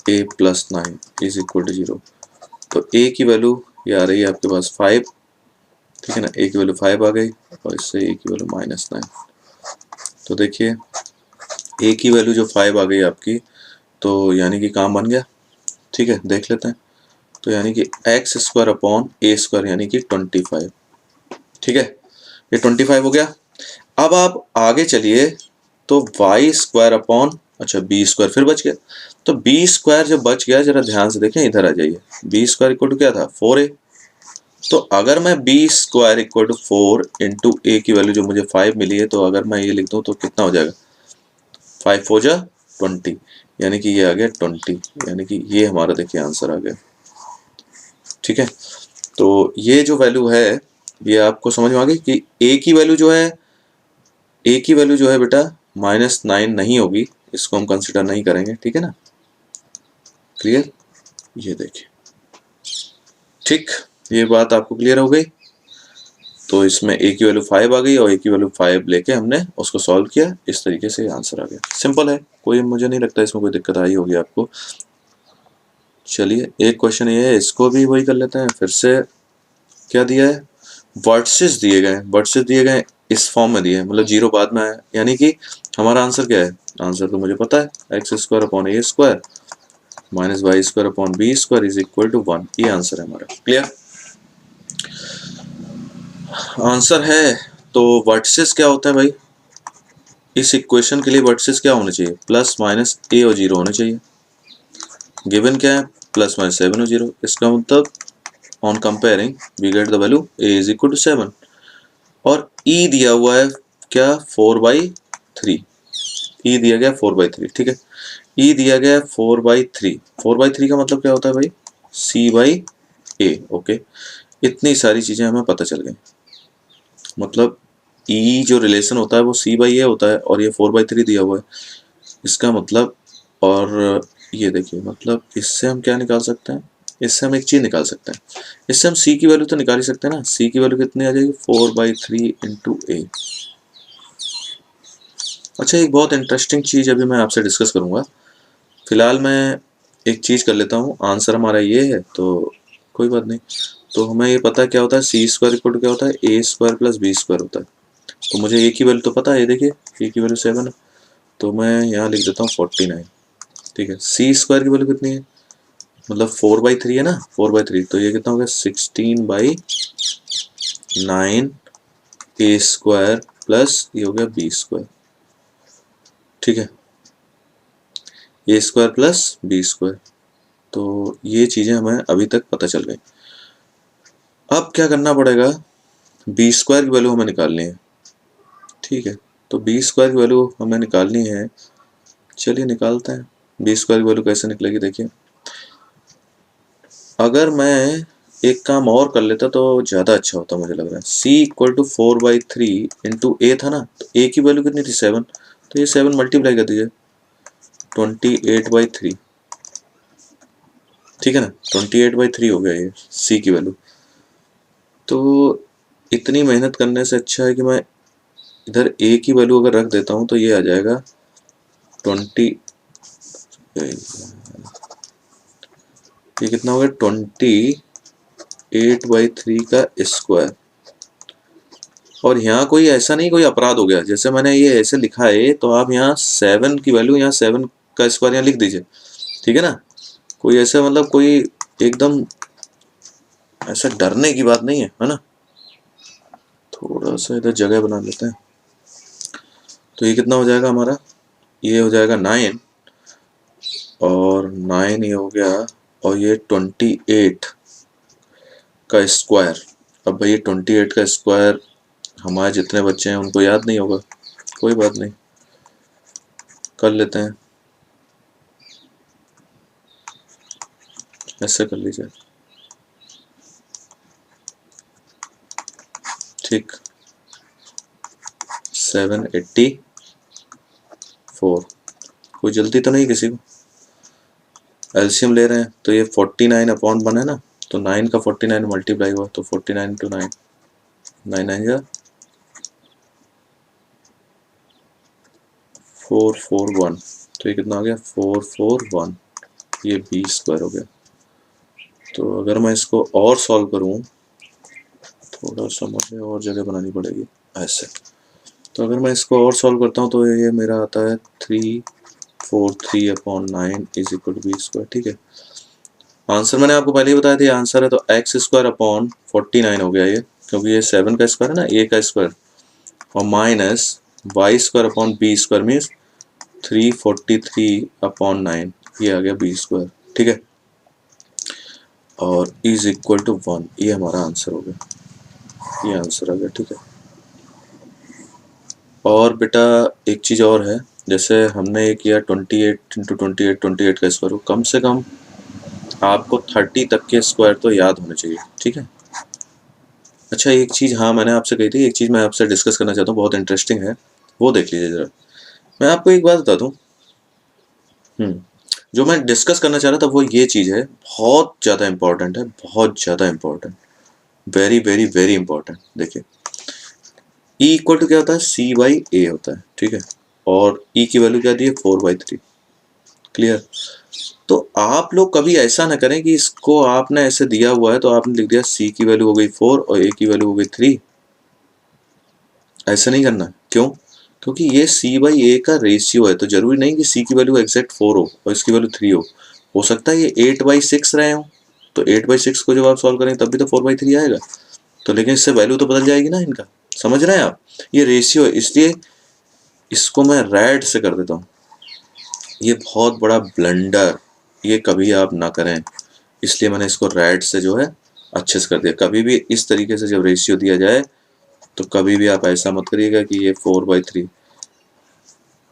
a plus 9 is equal to 0। तो a की वैल्यू ये आ रही है आपके पास 5, ठीक है ना, a की वैल्यू 5 आ गई और इससे a की वैल्यू माइनस 9। तो देखिए a की वैल्यू जो 5 आ गई आपकी, तो यानी कि काम बन गया। ठीक है, देख लेते हैं। तो यानी कि एक्स स्क्वायर अपॉन ए स्क्वायर यानी कि 25। ठीक है, ये 25 हो गया। अब आप आगे चलिए, तो वाई स्क्वायर अपॉन, अच्छा बी स्क्वायर फिर बच गया। तो बी स्क्वायर जब बच गया, जरा ध्यान से देखें, इधर आ जाइए। बी स्क्वायर इक्वल टू क्या था 4a, तो अगर मैं B square equal to 4 into A की वैल्यू जो मुझे 5 मिली है, तो अगर मैं ये लिख दूं तो कितना हो जाएगा, 5 4 जा 20, यानी कि ये आ गया 20, यानी कि ये हमारा देखिए आंसर आ गया। ठीक है, तो ये जो वैल्यू है ये आपको समझ में आ गई कि ए की वैल्यू जो है, ए की वैल्यू जो है बेटा -9 नहीं होगी, इसको हम कंसिडर नहीं करेंगे। ठीक है ना, क्लियर, ये देखिए। ठीक, ये बात आपको क्लियर हो गई। तो इसमें ए की वैल्यू 5 आ गई और ए की वैल्यू 5 लेके हमने उसको सॉल्व किया, इस तरीके से आंसर आ गया। सिंपल है, कोई मुझे नहीं लगता इसमें कोई दिक्कत आई होगी आपको। चलिए एक क्वेश्चन ये है, इसको भी वही कर लेते हैं। फिर से क्या दिया है, वर्सेस दिए गए, वर्सेस दिए गए इस फॉर्म में दिए हैं, मतलब 0 बाद में आया, यानी कि हमारा आंसर क्या है, आंसर तो मुझे पता है, x square upon A square minus y square upon B square is equal to 1, ये आंसर है हमारा। क्लियर आंसर है। तो वर्सेस क्या होता है भाई, इस इक्वेशन के लिए वर्सेस क्या होने चाहिए, प्लस माइनस ए और 0 होने चाहिए। गिवन क्या है, प्लस माइनस 7 और 0, इसका मतलब on comparing we get the value a is equal to 7 और ई दिया हुआ है क्या 4/3, ई दिया गया 4/3। ठीक है, ई दिया गया 4/3, 4/3 का मतलब क्या होता है भाई, c/a। ओके, इतनी सारी चीजें हमें पता चल गई। मतलब ई जो रिलेशन होता है वो c/a होता है और ये 4/3 दिया हुआ है, इसका मतलब। और ये देखिए, मतलब इससे हम क्या निकाल सकते हैं, इससे हम एक चीज निकाल सकते हैं, इससे हम c की वैल्यू तो निकाल ही सकते हैं ना। c की वैल्यू कितनी आ जाएगी, 4/3 इंटू ए। अच्छा, एक बहुत इंटरेस्टिंग चीज अभी मैं आपसे डिस्कस करूंगा। फिलहाल मैं एक चीज कर लेता हूँ, आंसर हमारा ये है तो कोई बात नहीं। तो हमें ये पता है क्या होता है, सी स्क्वायर इक्वल टू क्या होता है, a square plus B square होता है। तो मुझे ए की वैल्यू तो पता है, ये देखिए ए की वैल्यू 7 है, तो मैं यहाँ लिख देता हूँ 49। ठीक है, सी स्क्वायर की वैल्यू कितनी है, मतलब 4/3 है ना, 4/3, तो ये कितना हो गया 16/9 ए स्क्वायर प्लस ये हो गया बी स्क्वायर। ठीक है, a square plus B square, तो ये चीजें हमें अभी तक पता चल गई। अब क्या करना पड़ेगा, बी स्क्वायर की वैल्यू हमें निकालनी है। ठीक है, तो बी स्क्वायर की वैल्यू हमें निकालनी है, चलिए निकालते हैं। बी स्क्वायर की वैल्यू कैसे निकलेगी, देखिए अगर मैं एक काम और कर लेता तो ज़्यादा अच्छा होता मुझे लग रहा है। c इक्वल टू 4/3 इंटू ए था ना, तो a की वैल्यू कितनी थी 7, तो ये 7 मल्टीप्लाई कर दीजिए 28/3। ठीक है ना, 28/3 हो गया ये c की वैल्यू। तो इतनी मेहनत करने से अच्छा है कि मैं इधर ए की वैल्यू अगर रख देता हूँ तो ये आ जाएगा 20, ये कितना हो गया 28/3 का स्क्वायर। और यहाँ कोई ऐसा नहीं कोई अपराध हो गया, जैसे मैंने ये ऐसे लिखा है तो आप यहाँ 7 की वैल्यू, यहाँ 7 का स्क्वायर यहाँ लिख दीजिए, ठीक है ना। कोई ऐसे मतलब कोई एकदम ऐसा डरने की बात नहीं है ना। थोड़ा सा इधर जगह बना लेते हैं। तो ये कितना हो जाएगा हमारा, ये हो जाएगा 9, और 9 ये हो गया, और ये 28 का स्क्वायर। अब भाई 28 का स्क्वायर हमारे जितने बच्चे हैं उनको याद नहीं होगा, कोई बात नहीं, कर लेते हैं, ऐसे कर लीजिए, ठीक। 784, कोई जल्दी तो नहीं किसी को। एलसीएम ले रहे हैं तो ये 49/1 है ना, तो 9 का 49 मल्टीप्लाई हुआ तो 49 × 9, 9 9 जा 441, तो ये कितना हो गया 441, ये b² हो गया। तो अगर मैं इसको और सॉल्व करूं, थोड़ा सा मुझे और जगह बनानी पड़ेगी ऐसे। तो अगर मैं इसको और सॉल्व करता हूं तो ये मेरा आता है 343/9 इज इक्वल टू b², ठीक है। आंसर मैंने आपको पहले ही बताया था, आंसर है तो x²/49 हो गया ये, क्योंकि ये 7 का स्क्वायर है ना, a का स्क्वायर, और माइनस y²/b² मीन्स 343/9, ये आ गया b², ठीक है। और इज इक्वल टू 1, ये हमारा आंसर हो गया, ये आंसर आ गया, ठीक है। और बेटा एक चीज़ और है, जैसे हमने ये किया 28 × 28, 28 का स्क्वायर, कम से कम आपको 30 तक के स्क्वायर तो याद होने चाहिए, ठीक है। अच्छा एक चीज़, हाँ मैंने आपसे कही थी, एक चीज़ मैं आपसे डिस्कस करना चाहता हूँ, बहुत इंटरेस्टिंग है, वो देख लीजिए ज़रा। मैं आपको एक बात बता दूँ, जो मैं डिस्कस करना चाह रहा था वो ये चीज़ है, बहुत ज़्यादा इंपॉर्टेंट है, बहुत ज़्यादा important, very very very important. देखिए E इक्वल टू क्या होता है, C/A होता है, ठीक है। और E की वैल्यू क्या दी है 4/3, क्लियर। तो आप लोग कभी ऐसा ना करें कि इसको आपने ऐसे दिया हुआ है तो आपने लिख दिया C की वैल्यू हो गई 4 और A की वैल्यू हो गई 3, ऐसा नहीं करना। क्यों? क्योंकि ये C/A का रेशियो है, तो जरूरी नहीं कि C की वैल्यू एग्जैक्ट 4 हो और इसकी वैल्यू 3 हो सकता है ये 8/6 रहे हो, तो 8/6 को जब आप सॉल्व करेंगे तब भी तो 4/3 आएगा, तो लेकिन इससे वैल्यू तो बदल जाएगी ना इनका, समझ रहे हैं आप। ये रेशियो है, इसलिए इसको मैं रेड से कर देता हूँ। ये बहुत बड़ा ब्लंडर, ये कभी आप ना करें, इसलिए मैंने इसको रेड से जो है अच्छे से कर दिया। कभी भी इस तरीके से जब रेशियो दिया जाए तो कभी भी आप ऐसा मत करिएगा कि ये 4/3,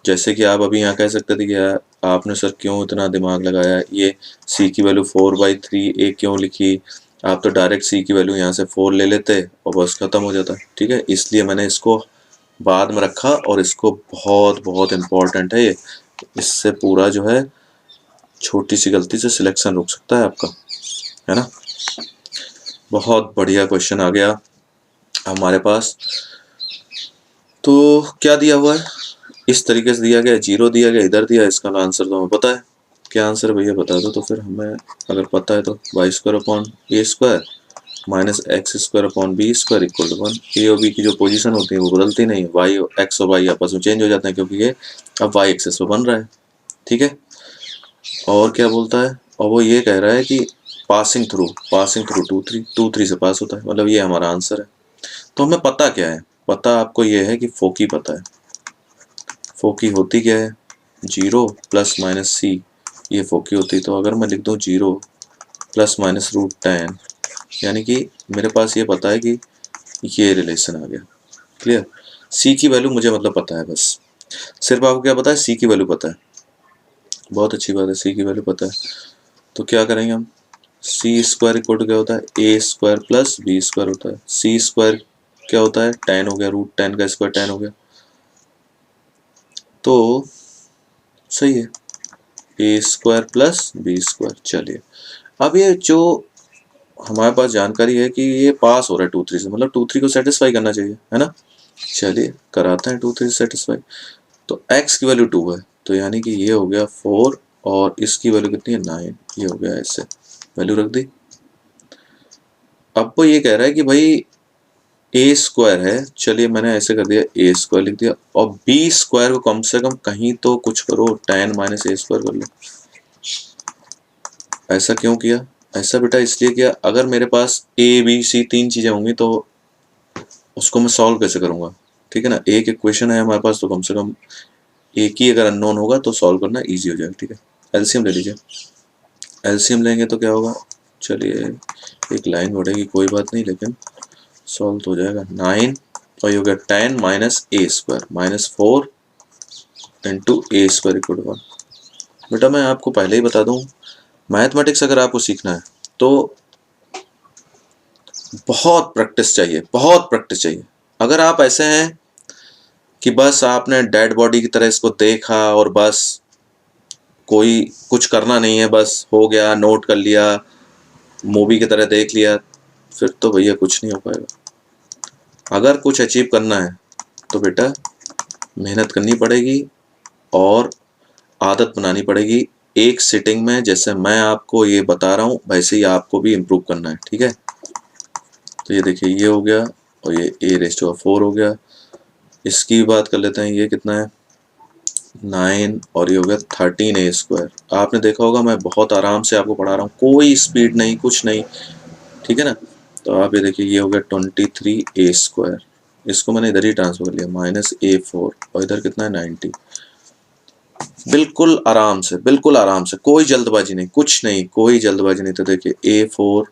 जैसे कि आप अभी यहाँ कह सकते थे कि यार आपने सर क्यों इतना दिमाग लगाया, ये C की वैल्यू 4/3 A क्यों लिखी, आप तो डायरेक्ट C की वैल्यू यहाँ से 4 ले लेते और बस खत्म हो जाता, ठीक है। इसलिए मैंने इसको बाद में रखा, और इसको बहुत बहुत इम्पोर्टेंट है ये, इससे पूरा जो है छोटी सी गलती से सिलेक्शन रुक सकता है आपका, है ना। बहुत बढ़िया क्वेश्चन आ गया हमारे पास। तो क्या दिया हुआ है, इस तरीके से दिया गया, 0 दिया गया, इधर दिया, इसका आंसर तो हमें पता है क्या आंसर है भैया, बता दो तो फिर हमें, अगर पता है तो y² minus x² equal to 1। ए और बी की जो पोजीशन होती है वो बदलती नहीं है, वाई एक्स और वाई आपस में चेंज हो जाते हैं क्योंकि ये अब वाई एक्सेस पे बन रहा है, ठीक है। और क्या बोलता है, और वो ये कह रहा है कि पासिंग थ्रू 2 3 से पास होता है, मतलब ये हमारा आंसर है। तो हमें पता क्या है, पता आपको ये है कि फोकी पता है, फोकी होती क्या है, 0 ± c, ये फोकी होती है। तो अगर मैं लिख दूँ 0 ± √10, यानी कि मेरे पास ये पता है कि ये रिलेशन आ गया, क्लियर। सी की वैल्यू मुझे मतलब पता है, बस सिर्फ आपको क्या पता है, सी की वैल्यू पता है, बहुत अच्छी बात है, सी की वैल्यू पता है। तो क्या करेंगे हम, C² इक्वल टू क्या होता है, A² + B² होता है। C² क्या होता है, 10 हो गया, √10 का स्क्वायर 10 हो गया, तो सही है A² + B²। चलिए अब ये जो हमारे पास जानकारी है कि ये पास हो रहा है 2 3 से, मतलब 2 3 को सेटिस्फाई करना चाहिए, है ना। चलिए कराते हैं 2 3 सेटिस्फाई। तो x की वैल्यू 2 है, तो यानी कि ये हो गया 4 और इसकी वैल्यू कितनी है 9, ये हो गया ऐसे, वैल्यू रख दी। अब वो ये कह रहा है कि भाई ए स्क्वायर है, चलिए मैंने ऐसे कर दिया, ए स्क्वायर लिख दिया, और बी स्क्वायर को कम से कम कहीं तो कुछ करो, tan माइनस ए स्क्वायर कर लो। ऐसा क्यों किया? ऐसा बेटा इसलिए किया, अगर मेरे पास ए बी सी 3 चीजें होंगी तो उसको मैं सॉल्व कैसे करूंगा, ठीक है ना। एक इक्वेशन है हमारे पास, तो कम से कम एक ही अगर अननोन होगा तो सॉल्व करना इजी हो जाएगा, ठीक है। एलसीएम ले लीजिए, एलसीएम लेंगे तो क्या होगा, चलिए एक लाइन बढ़ेगी कोई बात नहीं, लेकिन सॉल्व तो हो जाएगा। 9 और ये हो गया 10 माइनस ए स्क्वायर माइनस 4 इंटू ए स्क्वायर इक्वल 1। बेटा मैं आपको पहले ही बता दूं, मैथमेटिक्स अगर आपको सीखना है तो बहुत प्रैक्टिस चाहिए, बहुत प्रैक्टिस चाहिए। अगर आप ऐसे हैं कि बस आपने डेड बॉडी की तरह इसको देखा और बस कोई कुछ करना नहीं है, बस हो गया, नोट कर लिया, मूवी की तरह देख लिया, फिर तो भैया कुछ नहीं हो पाएगा। अगर कुछ अचीव करना है तो बेटा मेहनत करनी पड़ेगी और आदत बनानी पड़ेगी। एक सिटिंग में जैसे मैं आपको ये बता रहा हूँ वैसे ही आपको भी इम्प्रूव करना है, ठीक है। तो ये देखिए ये हो गया और ये a⁴ हो गया। इसकी बात कर लेते हैं, ये कितना है 9 और ये हो गया 13a²। आपने देखा होगा मैं बहुत आराम से आपको पढ़ा रहा हूँ, कोई स्पीड नहीं, कुछ नहीं, ठीक है ना। तो आप ये देखिए ये हो गया 23a², इसको मैंने इधर ही ट्रांसफर कर लिया, -a4 और इधर कितना है 90। बिल्कुल आराम से, बिल्कुल आराम से, कोई जल्दबाजी नहीं, कुछ नहीं, कोई जल्दबाजी नहीं। तो देखिए a4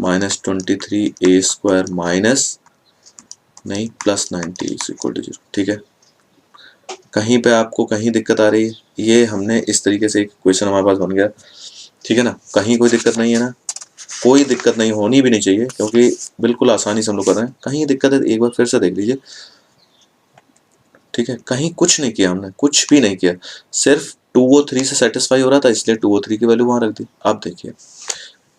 -23a² माइनस नहीं +90 इज इक्वल टू 0, ठीक है। कहीं पे आपको कहीं दिक्कत आ रही है, ये हमने इस तरीके से एक क्वेश्चन हमारे पास बन गया, ठीक है ना। कहीं कोई दिक्कत नहीं है ना, कोई दिक्कत नहीं, होनी भी नहीं चाहिए, क्योंकि बिल्कुल आसानी से हम लोग कर रहे हैं। कहीं दिक्कत है एक बार फिर से देख लीजिए, ठीक है। कहीं कुछ नहीं किया हमने, कुछ भी नहीं किया, सिर्फ 2 और 3 से सेटिस्फाई हो रहा था, इसलिए 2 और 3 की वैल्यू वहां रख दी। आप देखिए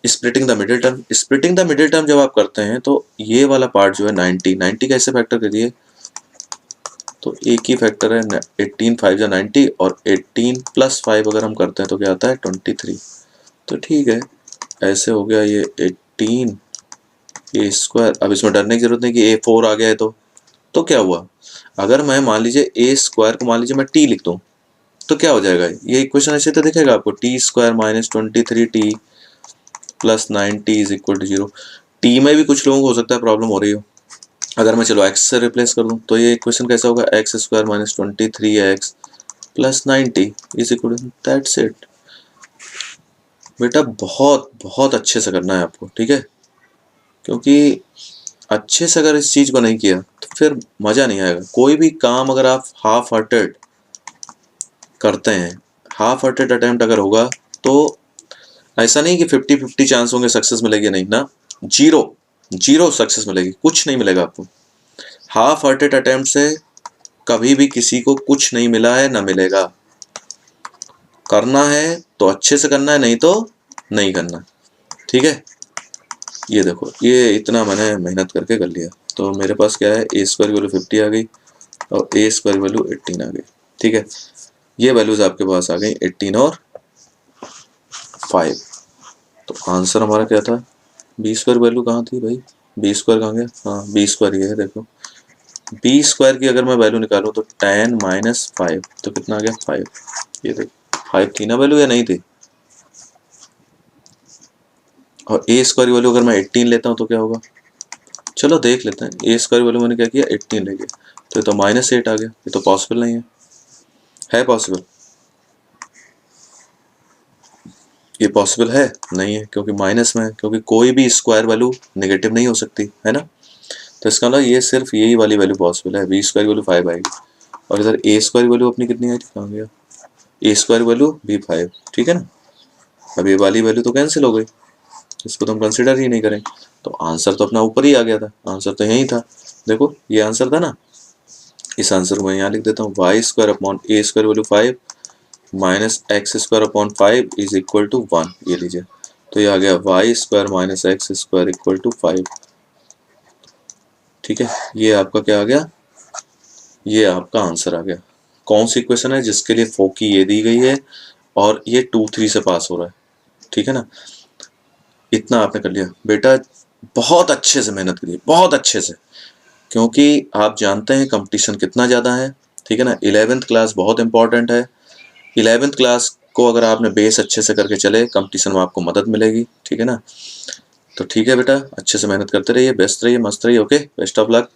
splitting the middle term, splitting the middle term जब आप करते हैं तो ये वाला पार्ट जो है 90 कैसे फैक्टर करिए, तो एक ही फैक्टर है, 18 5 जा 90 और 18 + 5 अगर हम करते हैं तो क्या आता है 23। तो ठीक है, ऐसे हो गया ये 18a²। अब इसमें डरने की जरूरत नहीं कि a4 आ गया है तो क्या हुआ, अगर मैं मान लीजिए a² को मान लीजिए मैं t लिख दूं तो क्या हो जाएगा, ये इक्वेशन ऐसे तो दिखेगा आपको, t² - 23t + 90 is equal to 0। T में भी कुछ लोगों को हो सकता है प्रॉब्लम हो रही हो, अगर मैं चलो x से रिप्लेस कर दूं तो ये इक्वेशन कैसा होगा, x² - 23x + 90 is equal to, that's it. बेटा बहुत बहुत अच्छे से करना है आपको, ठीक है, क्योंकि अच्छे से अगर इस चीज को नहीं किया तो फिर मजा नहीं आएगा। कोई भी काम अगर आप हाफ हार्टेड करते हैं, हाफ हार्टेड अटेम्प्ट अगर होगा तो ऐसा नहीं कि 50-50 चांस होंगे सक्सेस मिलेगी, नहीं ना, जीरो जीरो सक्सेस मिलेगी, कुछ नहीं मिलेगा आपको। हाफ हार्टेड अटेम्प्ट से कभी भी किसी को कुछ नहीं मिला है, ना मिलेगा। करना है तो अच्छे से करना है, नहीं तो नहीं करना, ठीक है। ये देखो ये इतना मैंने मेहनत करके कर लिया, तो मेरे पास क्या है, a² वैल्यू 50 आ गई और a² वैल्यू 18 आ गई, ठीक है। ये वैल्यूज आपके पास आ गई 18 और 5। तो आंसर हमारा क्या था, b² वैल्यू कहाँ थी भाई, b² कहाँ गया, हाँ b² ये है, देखो b² की अगर मैं वैल्यू निकालूं तो 10 - 5, तो कितना आ गया 5। ये देखो 5 थी ना वैल्यू या नहीं थी, और a² वैल्यू अगर मैं 18 लेता हूँ तो क्या होगा, चलो देख लेते हैं। a² वैल्यू मैंने क्या किया 18 ले गया, तो ये तो -8 आ गया, ये तो पॉसिबल नहीं है पॉसिबल, ये पॉसिबल है नहीं है, क्योंकि माइनस में है, क्योंकि कोई भी स्क्वायर वैल्यू नेगेटिव नहीं हो सकती है ना। तो इसका मतलब ये सिर्फ यही वाली वैल्यू पॉसिबल है, b² वैल्यू 5 आएगी, और इधर a² वैल्यू अपनी कितनी आई थी, कहाँ गया, a² वैल्यू भी 5, ठीक है ना। अब ये वाली वैल्यू तो कैंसिल हो गई, इसको तो हम कंसिडर ही नहीं करें, तो आंसर तो अपना ऊपर ही आ गया था, आंसर तो यही था। देखो ये आंसर था ना, इस आंसर को मैं यहाँ लिख देता हूँ, y² upon a² value 5 - x² upon 5 is equal to 1, ये लीजिए। तो ये आ गया y square minus x square equal to 5। ठीक है, ये आपका क्या आ गया, ये आपका आंसर आ गया। कौन सी इक्वेशन है जिसके लिए फोकी ये दी गई है और ये 2-3 से पास हो रहा है। ठीक है ना, इतना आपने कर लिया बेटा। बहुत अच्छे से मेहनत करिए, बहुत अच्छे से, क्योंकि आप जानते हैं कंपटीशन कितना ज़्यादा है। ठीक है ना, 11th क्लास बहुत इंपॉर्टेंट है। 11th क्लास को अगर आपने बेस अच्छे से करके चले, कंपटीशन में आपको मदद मिलेगी। ठीक है ना, तो ठीक है बेटा, अच्छे से मेहनत करते रहिए, बेस्ट रहिए, मस्त रहिए। Okay, best of luck.